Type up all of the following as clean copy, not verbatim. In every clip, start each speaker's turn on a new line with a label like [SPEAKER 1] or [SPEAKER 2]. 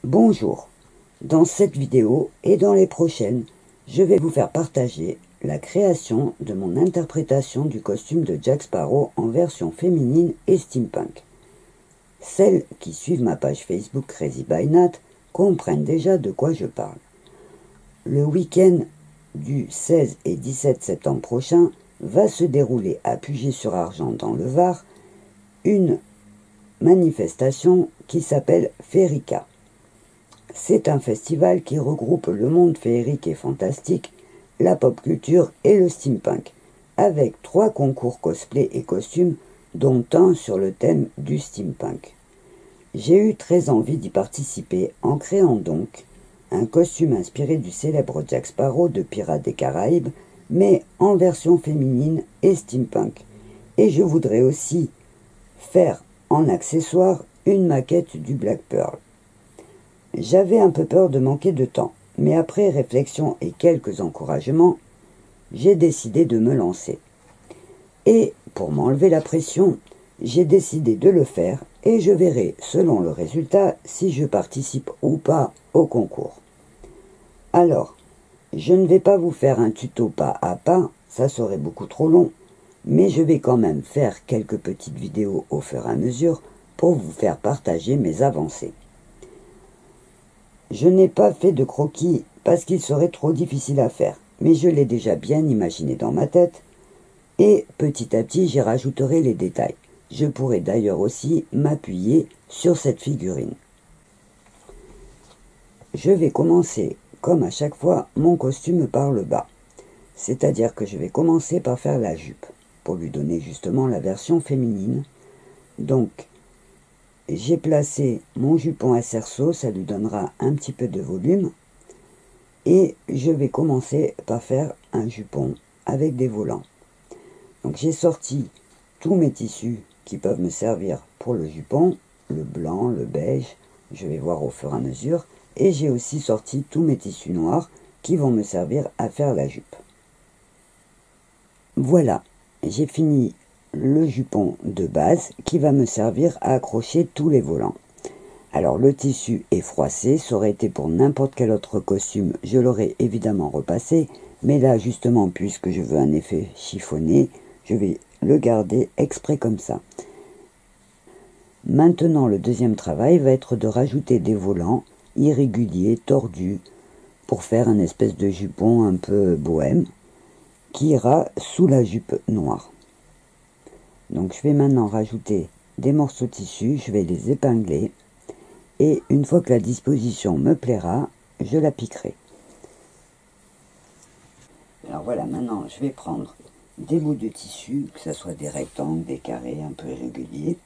[SPEAKER 1] Bonjour, dans cette vidéo et dans les prochaines, je vais vous faire partager la création de mon interprétation du costume de Jack Sparrow en version féminine et steampunk. Celles qui suivent ma page Facebook Crazy by Nat comprennent déjà de quoi je parle. Le week-end du 16 et 17 septembre prochain va se dérouler à Puget-sur-Argent dans le Var une manifestation qui s'appelle Féerica. C'est un festival qui regroupe le monde féerique et fantastique, la pop culture et le steampunk, avec 3 concours cosplay et costumes, dont un sur le thème du steampunk. J'ai eu très envie d'y participer en créant donc un costume inspiré du célèbre Jack Sparrow de Pirates des Caraïbes, mais en version féminine et steampunk. Et je voudrais aussi faire en accessoire une maquette du Black Pearl. J'avais un peu peur de manquer de temps, mais après réflexion et quelques encouragements, j'ai décidé de me lancer. Et pour m'enlever la pression, j'ai décidé de le faire et je verrai, selon le résultat, si je participe ou pas au concours. Alors, je ne vais pas vous faire un tuto pas à pas, ça serait beaucoup trop long, mais je vais quand même faire quelques petites vidéos au fur et à mesure pour vous faire partager mes avancées. Je n'ai pas fait de croquis parce qu'il serait trop difficile à faire, mais je l'ai déjà bien imaginé dans ma tête et petit à petit j'y rajouterai les détails. Je pourrais d'ailleurs aussi m'appuyer sur cette figurine. Je vais commencer, comme à chaque fois, mon costume par le bas. C'est-à-dire que je vais commencer par faire la jupe, pour lui donner justement la version féminine. Donc, j'ai placé mon jupon à cerceau, ça lui donnera un petit peu de volume. Et je vais commencer par faire un jupon avec des volants. Donc j'ai sorti tous mes tissus qui peuvent me servir pour le jupon, le blanc, le beige, je vais voir au fur et à mesure. Et j'ai aussi sorti tous mes tissus noirs qui vont me servir à faire la jupe. Voilà, j'ai fini le jupon de base qui va me servir à accrocher tous les volants. Alors le tissu est froissé, ça aurait été pour n'importe quel autre costume, je l'aurais évidemment repassé, mais là justement puisque je veux un effet chiffonné, je vais le garder exprès comme ça. Maintenant le deuxième travail va être de rajouter des volants irréguliers, tordus, pour faire un espèce de jupon un peu bohème, qui ira sous la jupe noire. Donc je vais maintenant rajouter des morceaux de tissu, je vais les épingler, et une fois que la disposition me plaira, je la piquerai. Alors voilà, maintenant je vais prendre des bouts de tissu, que ce soit des rectangles, des carrés un peu irréguliers,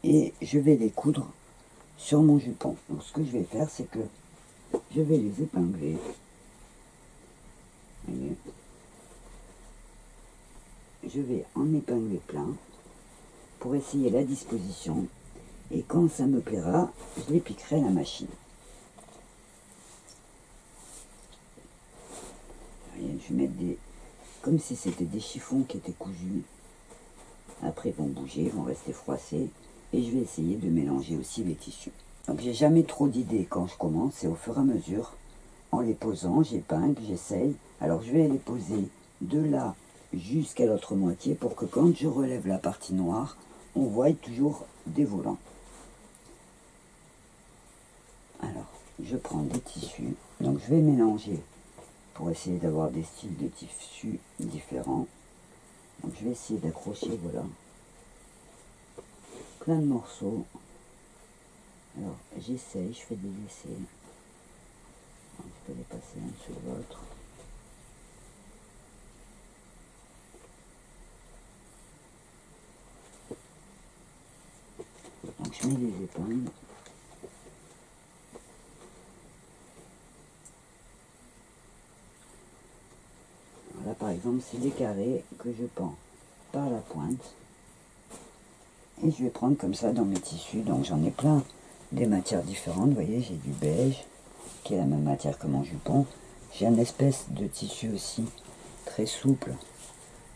[SPEAKER 1] et je vais les coudre sur mon jupon. Donc ce que je vais faire, c'est que je vais les épingler. Voyez. Je vais en épingler plein pour essayer la disposition, et quand ça me plaira, je les piquerai à la machine. Voyez, je vais mettre des, comme si c'était des chiffons qui étaient cousus. Après ils vont bouger, ils vont rester froissés, et je vais essayer de mélanger aussi les tissus. Donc j'ai jamais trop d'idées quand je commence, c'est au fur et à mesure, en les posant, j'épingle, j'essaye. Alors je vais les poser de là jusqu'à l'autre moitié pour que quand je relève la partie noire, on voit toujours des volants. Alors, je prends des tissus, donc je vais mélanger pour essayer d'avoir des styles de tissus différents. Donc je vais essayer d'accrocher, voilà, plein de morceaux. Alors j'essaye, je fais des essais. Donc, je peux les passer l'un sur l'autre. Donc je mets les épingles. Là par exemple c'est des carrés que je pends par la pointe. Et je vais prendre comme ça dans mes tissus. Donc j'en ai plein des matières différentes. Vous voyez, j'ai du beige qui est la même matière que mon jupon. J'ai une espèce de tissu aussi très souple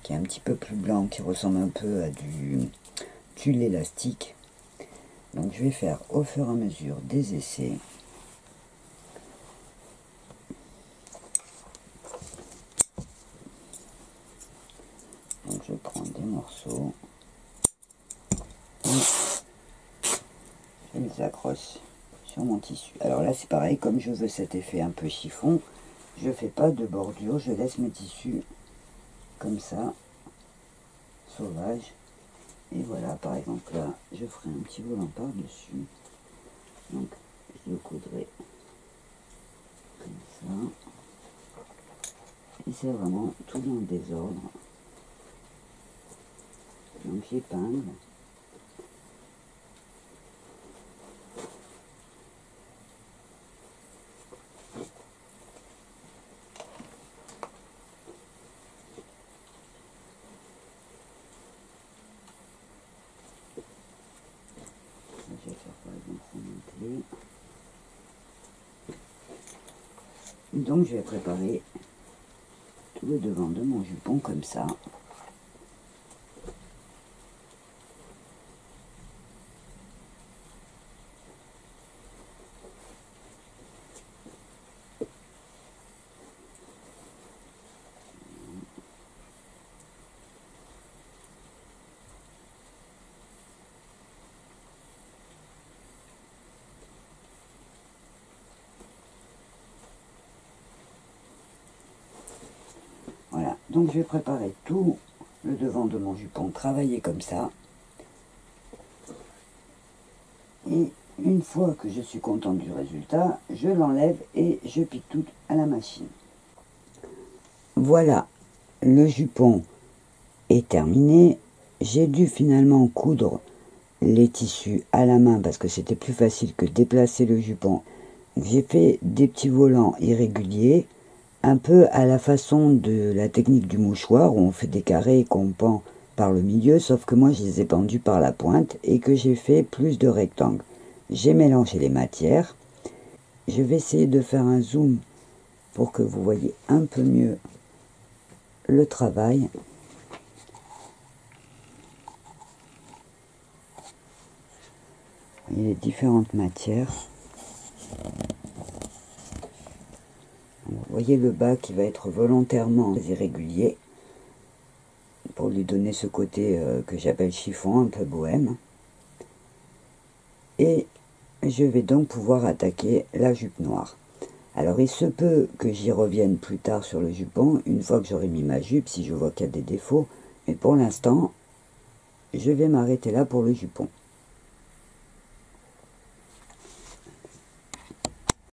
[SPEAKER 1] qui est un petit peu plus blanc, qui ressemble un peu à du tulle élastique. Donc je vais faire au fur et à mesure des essais je les accroche sur mon tissu. Alors là c'est pareil, comme je veux cet effet un peu chiffon, je fais pas de bordure, je laisse mes tissus comme ça, sauvage. Et voilà, par exemple là, je ferai un petit volant par-dessus. Donc je le coudrai comme ça. Et c'est vraiment tout dans le désordre. Donc j'épingle. Je vais faire par exemple remonter. Donc je vais préparer tout le devant de mon jupon comme ça. Voilà, donc je vais préparer tout le devant de mon jupon, travailler comme ça. Et une fois que je suis contente du résultat, je l'enlève et je pique tout à la machine. Voilà, le jupon est terminé. J'ai dû finalement coudre les tissus à la main parce que c'était plus facile que déplacer le jupon. J'ai fait des petits volants irréguliers, un peu à la façon de la technique du mouchoir où on fait des carrés et qu'on pend par le milieu, sauf que moi je les ai pendus par la pointe et que j'ai fait plus de rectangles. J'ai mélangé les matières. Je vais essayer de faire un zoom pour que vous voyez un peu mieux le travail. Vous voyez les différentes matières. Vous voyez le bas qui va être volontairement irrégulier pour lui donner ce côté que j'appelle chiffon, un peu bohème. Et je vais donc pouvoir attaquer la jupe noire. Alors il se peut que j'y revienne plus tard sur le jupon, une fois que j'aurai mis ma jupe, si je vois qu'il y a des défauts. Mais pour l'instant, je vais m'arrêter là pour le jupon.